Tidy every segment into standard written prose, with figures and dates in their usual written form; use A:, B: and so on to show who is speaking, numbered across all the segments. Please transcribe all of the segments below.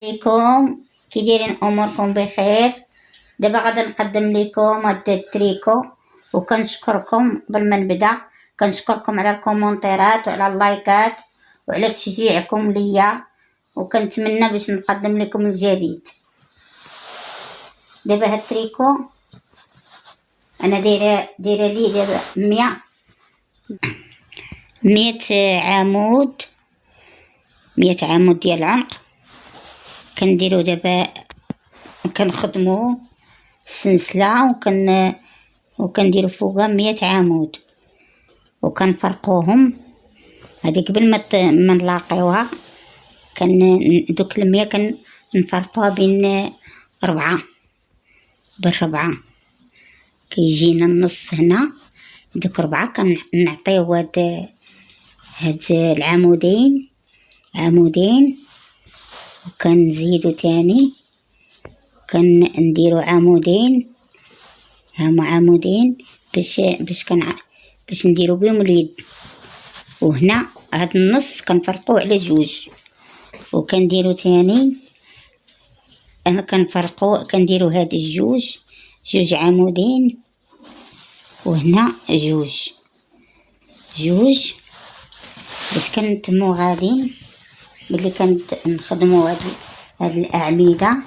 A: عليكم، كي دايرين اموركم بخير؟ دابا غادي نقدم لكم هاد التريكو، وكنشكركم قبل ما نبدا. كنشكركم على الكومونتيرات وعلى اللايكات وعلى تشجيعكم ليا، وكنتمنى باش نقدم لكم الجديد. دابا هاد التريكو انا دايره ليه دابا 100 عمود، 100 عمود ديال العنق. كنديرو دابا كنخدمو السلسله وكنديرو فوقها 100 عمود، وكنفرقوهم. هادي قبل ما نلاقيوها دوك 100 كنفرقوها بين 4 بالربعة. كيجينا النص هنا، دوك 4 كنعطيو هاد العمودين، وكنزيدو تاني كنديرو عمودين، هما عمودين باش نديرو بهم اليد. وهنا هاد النص كنفرقوه على 2، وكنديرو تاني انا كنديرو هاد 2 عمودين، وهنا 2 باش كنتمو غاديين. ملي كنخدمو هاد الاعمده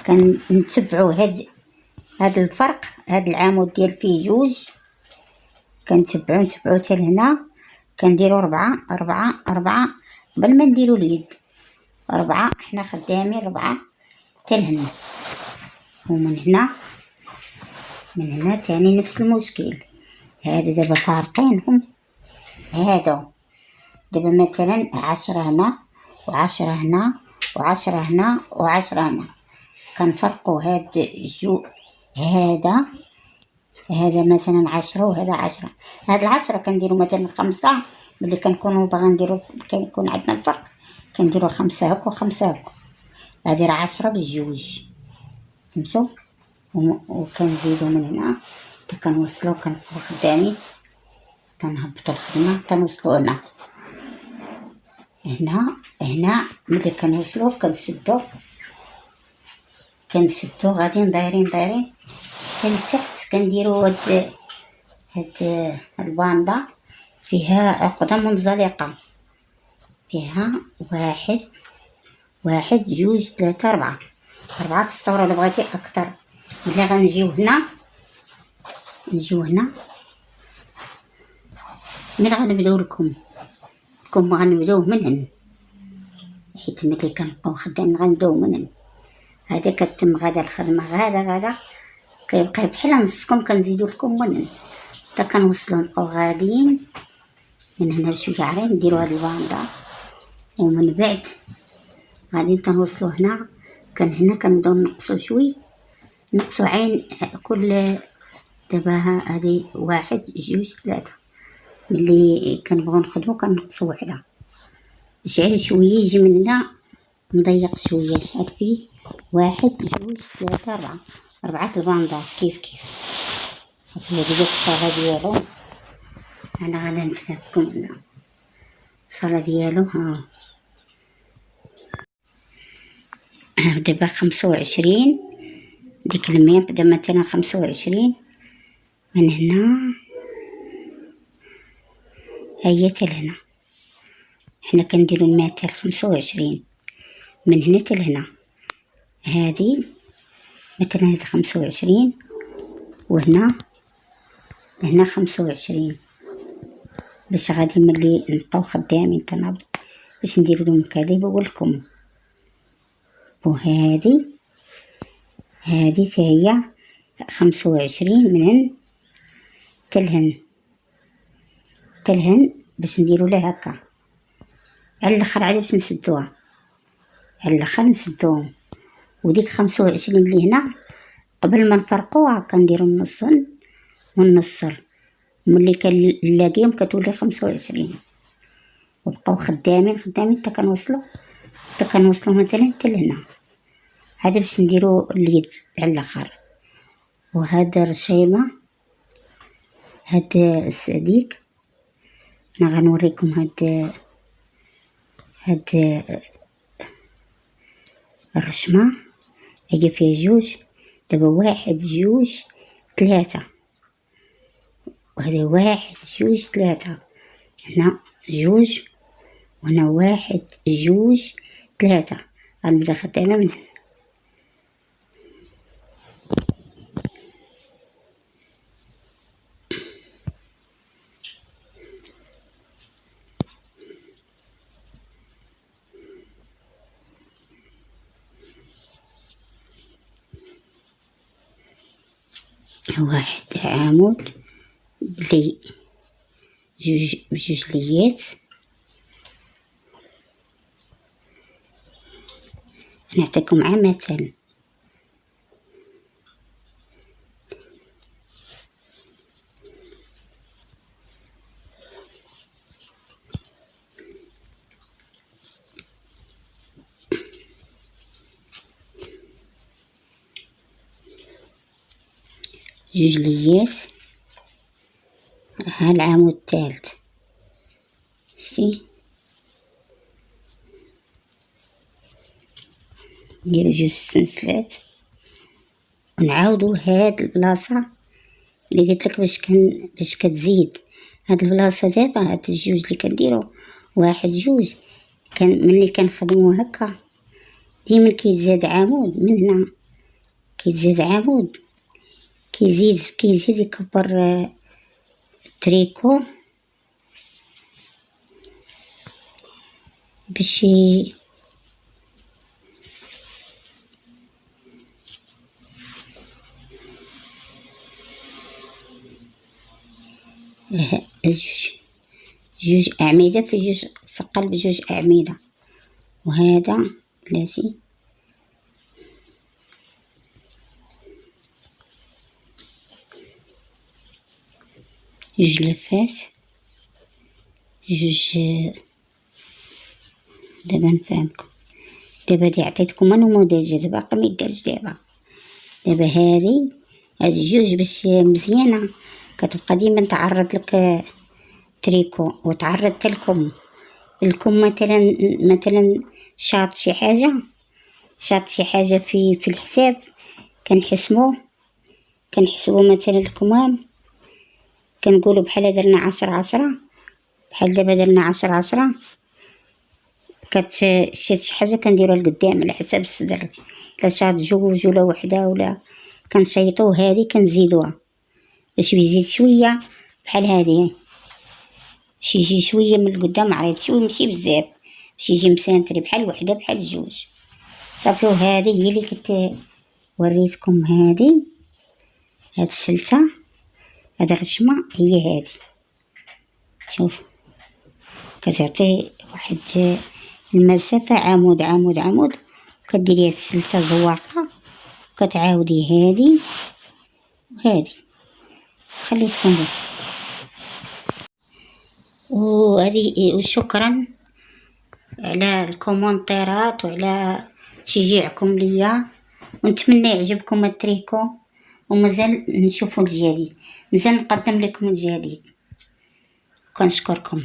A: كنتبعو هاد الفرق، هاد العمود ديال فيه 2 كنتبعو حتى لهنا. كنديرو 4 قبل ما نديرو اليد. 4 حنا خدامين 4 حتى لهنا. ومن هنا تاني نفس المشكل. هادو دابا فارقينهم، هادو دابا مثلا 10 هنا و10 هنا و10 هنا و10 هنا. كنفرقو هاد هذا مثلا 10 وهذا 10. هاد 10 كنديرو مثلا 5. ملي كنكونو باغا نديرو كيكون عندنا الفرق كنديرو 5 هكا و5 هكا. هادي راه 10 ب2، فهمتو؟ وكنزيدو من هنا حتى كنوصلو، كنبقاو خدامين، كنهبطو الخدمة كنوصلو هنا. ملي كنوصلو كنسدو غاديين دايرين لتحت. كنديرو هاد الباندا فيها عقدة منزلقة، فيها 1 2 3 4 تسطور. الا بغيتي اكتر. ملي غنجيو هنا من غنبداو لكم غنبداوه من هنا، حيت ملي كنبقاو خدامين غنبداو من هنا. هذا كتم غدا الخدمه غدا كيبقى بحال نصكم. كنزيدو لكم من هنا حتى كنوصلو نبقاو غاديين من هنا شويه عرين نديرو هاد الباندا، ومن بعد غادي تنوصلو هنا. هنا كنبداو نقصو شوي، نقصو عين كل. دابا هادي 1 2 3. ملي كنبغيو نخدمو كنقصو 1 شعل شويه يجي من هنا مضيق شويه. شحال فيه 1 2 3 4 الباندات كيف هادي ديك الصاله ديالو. انا غادي نفهمكم هنا الصاله ديالو. دابا 25 ديك 100 بدا مثلا 25 من هنا هي حتى لهنا. حنا كنديرو 225 من هنا حتى لهنا. هادي مثلا هاد 25 وهنا 25 باش غادي ملي نبقاو خدامين تنهبط باش نديرو لهم كذا بقولكم. وهادي تا هي 25 من هنا حتى لهن باش نديرو لها هكا على الاخر عاد باش نسدوها على الاخر نسدوهم. وديك 25 اللي هنا قبل ما نفرقوها كنديرو النص والنصر. ملي كنلاقيهم كتولي 25. وبقاو خدامين حتى كنوصلو مثلا حتى لهنا. هذا باش نديرو اليد على الاخر. وهذا الرشيمه هاد السديك انا غنوريكم هاد الرشمة هي فيها جوج، دابا 1 2 3، وهذا 1 2 3، هنا جوج وهنا 1 2 3. غنبدا خدامة من هنا. واحد عمود بلي بجوج ليات. نعطيكم مع مثل. جوج ليات، ها العمود الثالث، شتي نديرو جوج سنسلات ونعاودو هاد البلاصة اللي قلتلك باش كتزيد. هاد البلاصة دابا هاد الجوج اللي كنديرو 1 2 ملي كنخدمو هكا ديما كيتزاد عمود من هنا، كيتزاد عمود كيزيد يكبر التريكو باش جوج أعمدة في قلب جوج أعمدة، وهذا بلاتي جوج لفات، جوج. دابا نفهمكم، دابا هادي عطيتكم نموذج، دابا باقي ميدارش. دابا هاد الجوج باش مزيانة كتبقى ديما تعرض لك تريكو وتعرض لكم مثلا شاط شي حاجة في الحساب، كنحسبو مثلا الكمام، كنقولو بحال درنا 10 بحال دابا درنا 10 شات شي حاجة كنديروها لقدام على حساب الصدر. لا شاط جوج ولا وحدة ولا كنشيطو هادي كنزيدوها باش يزيد شوية بحال هادي، باش يجي شوية من القدام عريض شوية ماشي بزاف، باش يجي مسانتري بحال وحدة بحال جوج صافي. وهادي هي اللي وريتكم، هاد السلسة، هاد الرشمة هي هادي. شوف كتعطي واحد المسافة عمود عمود عمود، كديري هاد السلسة زواقة كتعاودي هادي وهادي. خليتكم به وهادي. وشكرا على الكومنتيرات وعلى تشجيعكم ليا، ونتمنى يعجبكم التريكو، ومازال نشوفوا الجديد، مازال نقدم لكم الجديد. كنشكركم.